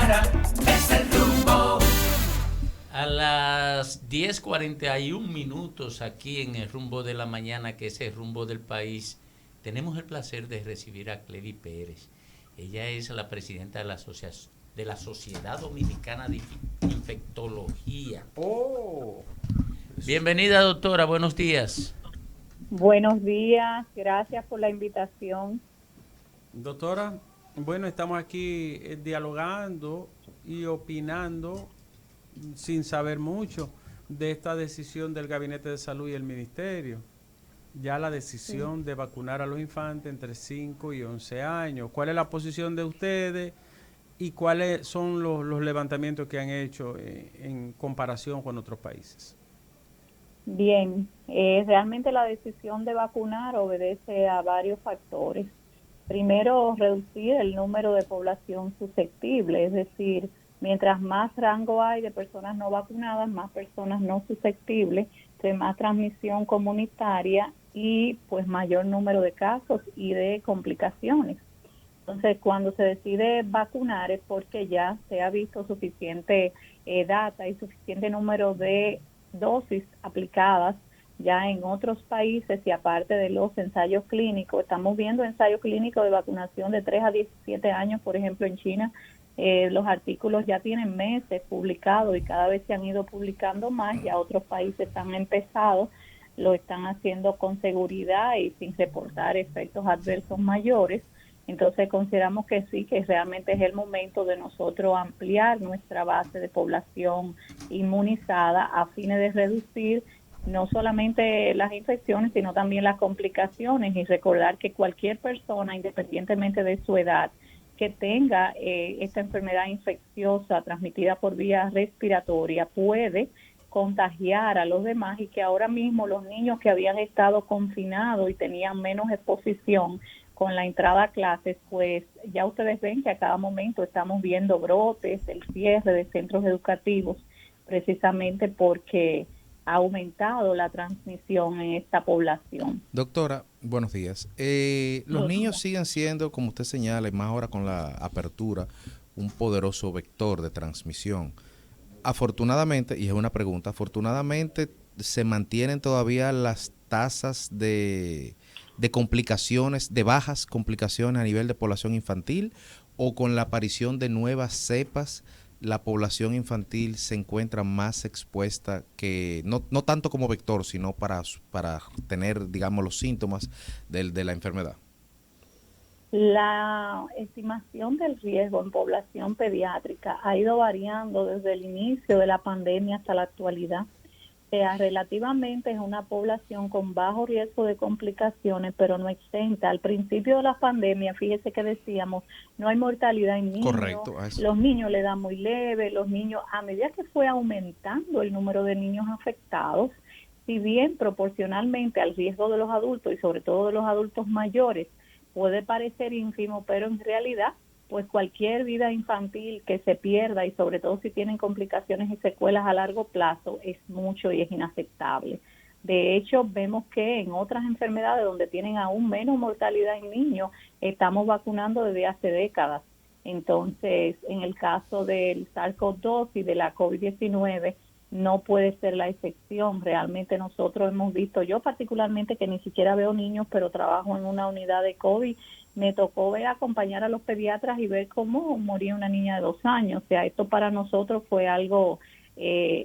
mañana es el rumbo. A las 10:41 aquí en el rumbo de la mañana, que es el rumbo del país, tenemos el placer de recibir a Clery Pérez. Ella es la presidenta de la Sociedad Dominicana de Infectología. Bienvenida, doctora, buenos días. Buenos días, gracias por la invitación. Doctora, bueno, estamos aquí dialogando y opinando sin saber mucho de esta decisión del Gabinete de Salud y el Ministerio. Ya la decisión de vacunar a los infantes entre 5 y 11 años. ¿Cuál es la posición de ustedes y cuáles son los levantamientos que han hecho en comparación con otros países? Bien, realmente la decisión de vacunar obedece a varios factores. Primero, reducir el número de población susceptible, es decir, mientras más rango hay de personas no vacunadas, más personas no susceptibles, más transmisión comunitaria y pues mayor número de casos y de complicaciones. Entonces, cuando se decide vacunar es porque ya se ha visto suficiente data y suficiente número de dosis aplicadas ya en otros países, y aparte de los ensayos clínicos, estamos viendo ensayos clínicos de vacunación de 3 a 17 años, por ejemplo, en China. Los artículos ya tienen meses publicados y cada vez se han ido publicando más. Ya otros países han empezado, lo están haciendo con seguridad y sin reportar efectos adversos mayores. Entonces consideramos que sí, que realmente es el momento de nosotros ampliar nuestra base de población inmunizada a fines de reducir no solamente las infecciones, sino también las complicaciones, y recordar que cualquier persona, independientemente de su edad, que tenga esta enfermedad infecciosa transmitida por vía respiratoria puede contagiar a los demás, y que ahora mismo los niños que habían estado confinados y tenían menos exposición con la entrada a clases, pues ya ustedes ven que a cada momento estamos viendo brotes, el cierre de centros educativos, precisamente porque ha aumentado la transmisión en esta población. Doctora, buenos días. Los niños siguen siendo, como usted señala, y más ahora con la apertura, un poderoso vector de transmisión. Afortunadamente, y es una pregunta, afortunadamente se mantienen todavía las tasas de complicaciones, de bajas complicaciones a nivel de población infantil, o con la aparición de nuevas cepas la población infantil se encuentra más expuesta, que no tanto como vector, sino para tener, digamos, los síntomas de la enfermedad. La estimación del riesgo en población pediátrica ha ido variando desde el inicio de la pandemia hasta la actualidad. Relativamente es una población con bajo riesgo de complicaciones, pero no exenta. Al principio de la pandemia, fíjese que decíamos, no hay mortalidad en niños. Correcto. Los niños le dan muy leve, los niños, a medida que fue aumentando el número de niños afectados, si bien proporcionalmente al riesgo de los adultos y sobre todo de los adultos mayores puede parecer ínfimo, pero en realidad pues cualquier vida infantil que se pierda, y sobre todo si tienen complicaciones y secuelas a largo plazo, es mucho y es inaceptable. De hecho, vemos que en otras enfermedades donde tienen aún menos mortalidad en niños, estamos vacunando desde hace décadas. Entonces, en el caso del SARS-CoV-2 y de la COVID-19, no puede ser la excepción. Realmente nosotros hemos visto, yo particularmente que ni siquiera veo niños, pero trabajo en una unidad de COVID, me tocó acompañar a los pediatras y ver cómo moría una niña de 2 años. O sea, esto para nosotros fue algo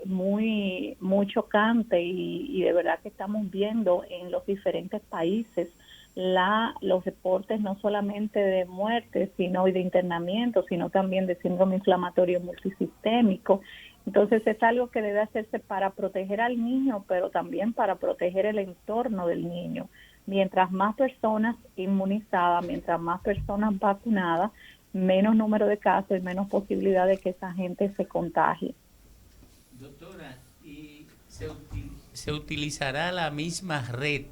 muy chocante, y de verdad que estamos viendo en los diferentes países los reportes no solamente de muerte, sino y de internamiento, sino también de síndrome inflamatorio multisistémico. Entonces es algo que debe hacerse para proteger al niño, pero también para proteger el entorno del niño. Mientras más personas inmunizadas, mientras más personas vacunadas, menos número de casos y menos posibilidad de que esa gente se contagie. Doctora, ¿y se utilizará la misma red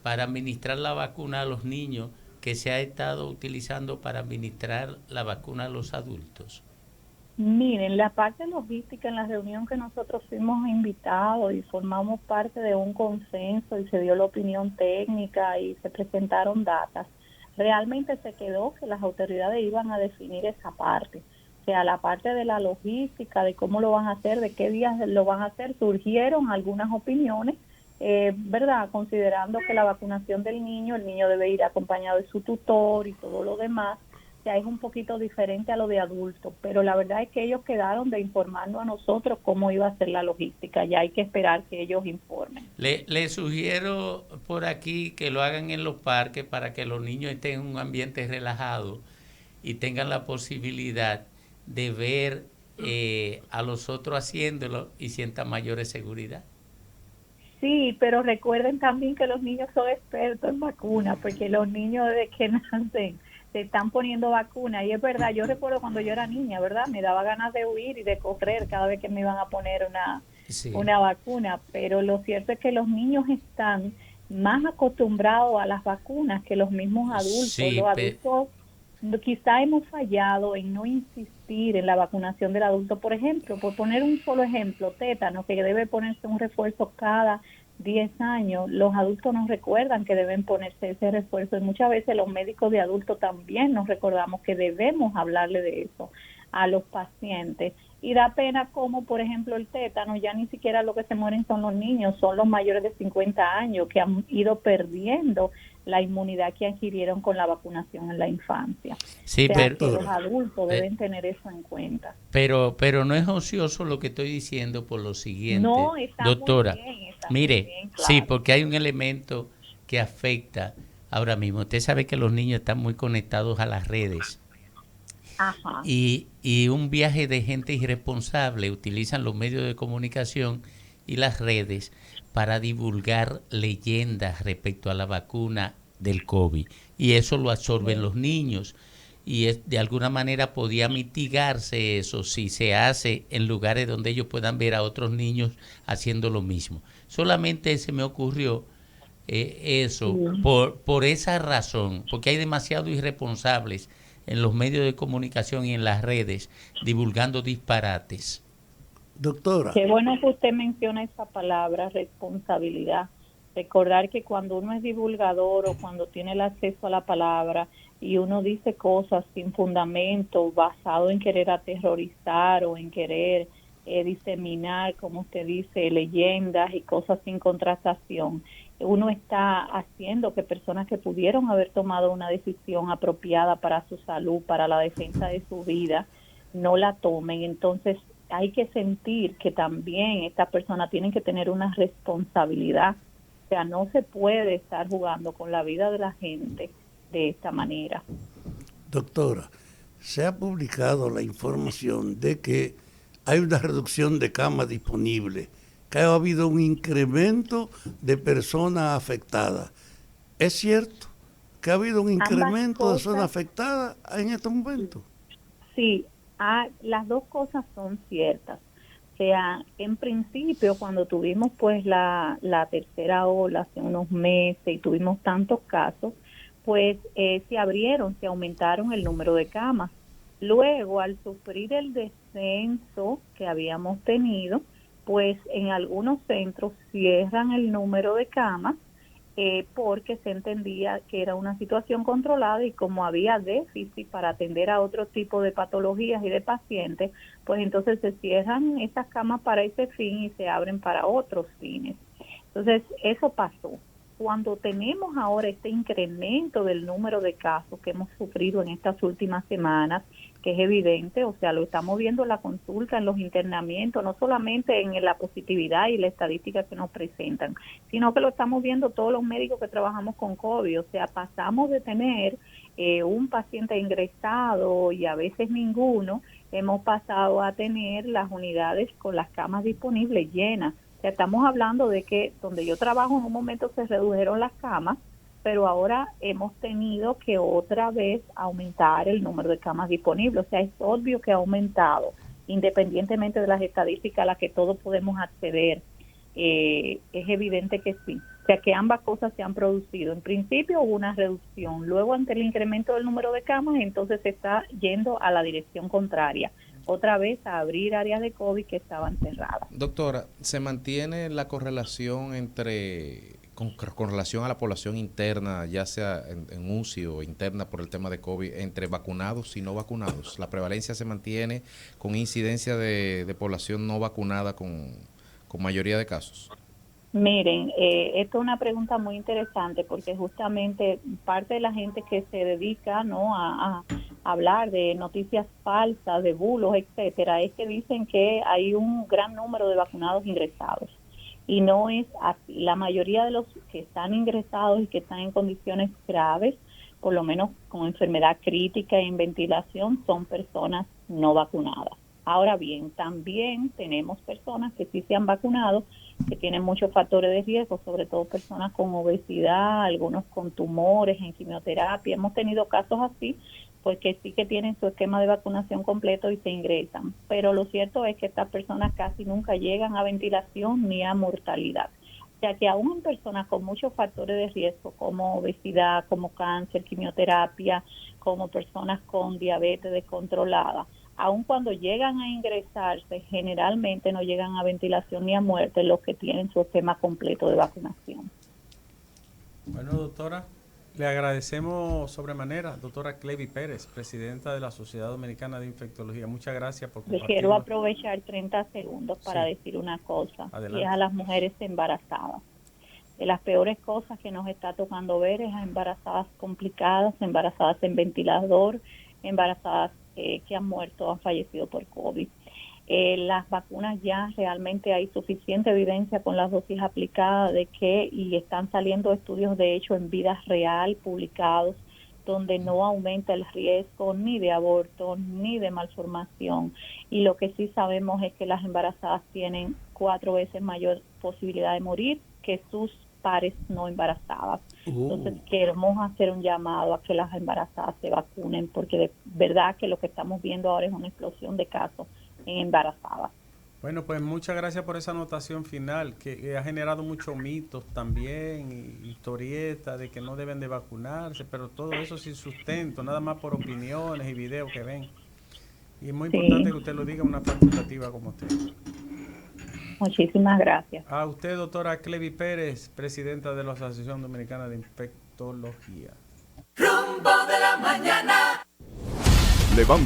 para administrar la vacuna a los niños que se ha estado utilizando para administrar la vacuna a los adultos? Miren, la parte logística, en la reunión que nosotros fuimos invitados y formamos parte de un consenso y se dio la opinión técnica y se presentaron datas, realmente se quedó que las autoridades iban a definir esa parte. O sea, la parte de la logística, de cómo lo van a hacer, de qué días lo van a hacer, surgieron algunas opiniones, ¿verdad? Considerando que la vacunación del niño, el niño debe ir acompañado de su tutor y todo lo demás. O sea, es un poquito diferente a lo de adultos, pero la verdad es que ellos quedaron de informarnos a nosotros cómo iba a ser la logística. Ya hay que esperar que ellos informen. Le sugiero por aquí que lo hagan en los parques para que los niños estén en un ambiente relajado y tengan la posibilidad de ver a los otros haciéndolo y sientan mayores seguridad. Sí, pero recuerden también que los niños son expertos en vacunas, porque los niños desde que nacen se están poniendo vacunas. Y es verdad, yo recuerdo cuando yo era niña, ¿verdad? Me daba ganas de huir y de correr cada vez que me iban a poner una vacuna, pero lo cierto es que los niños están más acostumbrados a las vacunas que los mismos adultos. Sí, los adultos quizá hemos fallado en no insistir en la vacunación del adulto. Por ejemplo, por poner un solo ejemplo, tétano, que debe ponerse un refuerzo cada 10 años, los adultos nos recuerdan que deben ponerse ese refuerzo y muchas veces los médicos de adultos también nos recordamos que debemos hablarle de eso a los pacientes. Y da pena como, por ejemplo, el tétano, ya ni siquiera lo que se mueren son los niños, son los mayores de 50 años que han ido perdiendo la inmunidad que adquirieron con la vacunación en la infancia. Sí, o sea, pero que los adultos deben tener eso en cuenta. Pero no es ocioso lo que estoy diciendo por lo siguiente, No, está doctora. muy bien, está Mire, muy bien, claro. sí, porque hay un elemento que afecta ahora mismo. Usted sabe que los niños están muy conectados a las redes. Ajá. Y un viaje de gente irresponsable utilizan los medios de comunicación y las redes para divulgar leyendas respecto a la vacuna del COVID. Y eso lo absorben los niños. Y de alguna manera podía mitigarse eso si se hace en lugares donde ellos puedan ver a otros niños haciendo lo mismo. Solamente se me ocurrió eso por esa razón, porque hay demasiados irresponsables en los medios de comunicación y en las redes divulgando disparates. Doctora. Qué bueno que usted menciona esa palabra, responsabilidad. Recordar que cuando uno es divulgador o cuando tiene el acceso a la palabra y uno dice cosas sin fundamento, basado en querer aterrorizar o en querer diseminar, como usted dice, leyendas y cosas sin contrastación, uno está haciendo que personas que pudieron haber tomado una decisión apropiada para su salud, para la defensa de su vida, no la tomen. Entonces hay que sentir que también estas personas tienen que tener una responsabilidad. O sea, no se puede estar jugando con la vida de la gente de esta manera. Doctora, se ha publicado la información de que hay una reducción de camas disponibles, que ha habido un incremento de personas afectadas. ¿Es cierto que ha habido un incremento de personas afectadas en estos momentos? Sí, las dos cosas son ciertas. O sea, en principio, cuando tuvimos pues la tercera ola hace unos meses y tuvimos tantos casos, pues se aumentaron el número de camas. Luego, al sufrir el descenso que habíamos tenido, pues en algunos centros cierran el número de camas porque se entendía que era una situación controlada y como había déficit para atender a otro tipo de patologías y de pacientes, pues entonces se cierran esas camas para ese fin y se abren para otros fines. Entonces, eso pasó. Cuando tenemos ahora este incremento del número de casos que hemos sufrido en estas últimas semanas, que es evidente, o sea, lo estamos viendo en la consulta, en los internamientos, no solamente en la positividad y la estadística que nos presentan, sino que lo estamos viendo todos los médicos que trabajamos con COVID, o sea, pasamos de tener un paciente ingresado y a veces ninguno, hemos pasado a tener las unidades con las camas disponibles llenas. O sea, estamos hablando de que donde yo trabajo en un momento se redujeron las camas, pero ahora hemos tenido que otra vez aumentar el número de camas disponibles. O sea, es obvio que ha aumentado, independientemente de las estadísticas a las que todos podemos acceder. Es evidente que sí. O sea, que ambas cosas se han producido. En principio hubo una reducción, luego ante el incremento del número de camas, entonces se está yendo a la dirección contraria. Otra vez a abrir áreas de COVID que estaban cerradas. Doctora, ¿se mantiene la correlación entre con relación a la población interna, ya sea en UCI o interna por el tema de COVID, entre vacunados y no vacunados? ¿La prevalencia se mantiene con incidencia de población no vacunada con mayoría de casos? Miren, esto es una pregunta muy interesante porque justamente parte de la gente que se dedica, ¿no?, a hablar de noticias falsas, de bulos, etcétera, es que dicen que hay un gran número de vacunados ingresados. Y no es así. La mayoría de los que están ingresados y que están en condiciones graves, por lo menos con enfermedad crítica y en ventilación, son personas no vacunadas. Ahora bien, también tenemos personas que sí se han vacunado, que tienen muchos factores de riesgo, sobre todo personas con obesidad, algunos con tumores, en quimioterapia. Hemos tenido casos así, pues que sí que tienen su esquema de vacunación completo y se ingresan. Pero lo cierto es que estas personas casi nunca llegan a ventilación ni a mortalidad. O sea que aún en personas con muchos factores de riesgo, como obesidad, como cáncer, quimioterapia, como personas con diabetes descontrolada, aun cuando llegan a ingresarse, generalmente no llegan a ventilación ni a muerte los que tienen su esquema completo de vacunación. Bueno, doctora, le agradecemos sobremanera, doctora Clevy Pérez, presidenta de la Sociedad Dominicana de Infectología. Muchas gracias por compartir. Quiero aprovechar 30 segundos para decir una cosa, Adelante. y es a las mujeres embarazadas. De las peores cosas que nos está tocando ver es a embarazadas complicadas, embarazadas en ventilador, embarazadas que han muerto, han fallecido por COVID. Las vacunas ya realmente hay suficiente evidencia con las dosis aplicadas de que, y están saliendo estudios de hecho en vida real publicados, donde no aumenta el riesgo ni de aborto ni de malformación. Y lo que sí sabemos es que las embarazadas tienen 4 veces mayor posibilidad de morir que sus pares no embarazadas. Entonces queremos hacer un llamado a que las embarazadas se vacunen, porque de verdad que lo que estamos viendo ahora es una explosión de casos en embarazadas. Bueno, pues muchas gracias por esa anotación final, que ha generado muchos mitos también, y historietas de que no deben de vacunarse, pero todo eso sin sustento, nada más por opiniones y videos que ven. Y es muy importante que usted lo diga, una facultativa como usted. Muchísimas gracias. A usted, doctora Clevy Pérez, presidenta de la Asociación Dominicana de Infectología. Rumbo de la mañana.